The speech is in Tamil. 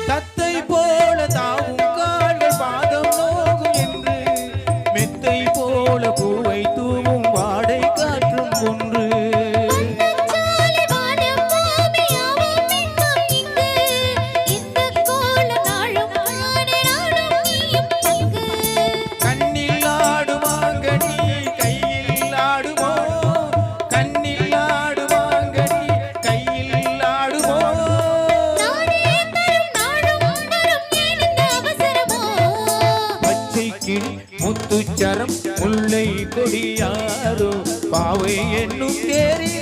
தத்தை போல தாவும் கால்கள் பாதம் நோகும் என்று மெத்தை போல பூவை தூவும் வாடை காற்றும் ஒன்று கண்ணில் ஆடுவாங்கடி கையில் ஆடுமோ கண்ணில் ஆடுவாங்கடி கையில் ஆடுமோ பச்சை கிளி முத்துச்சரம் முல்லை கொடியாரோ பாவை என்னும் தேரி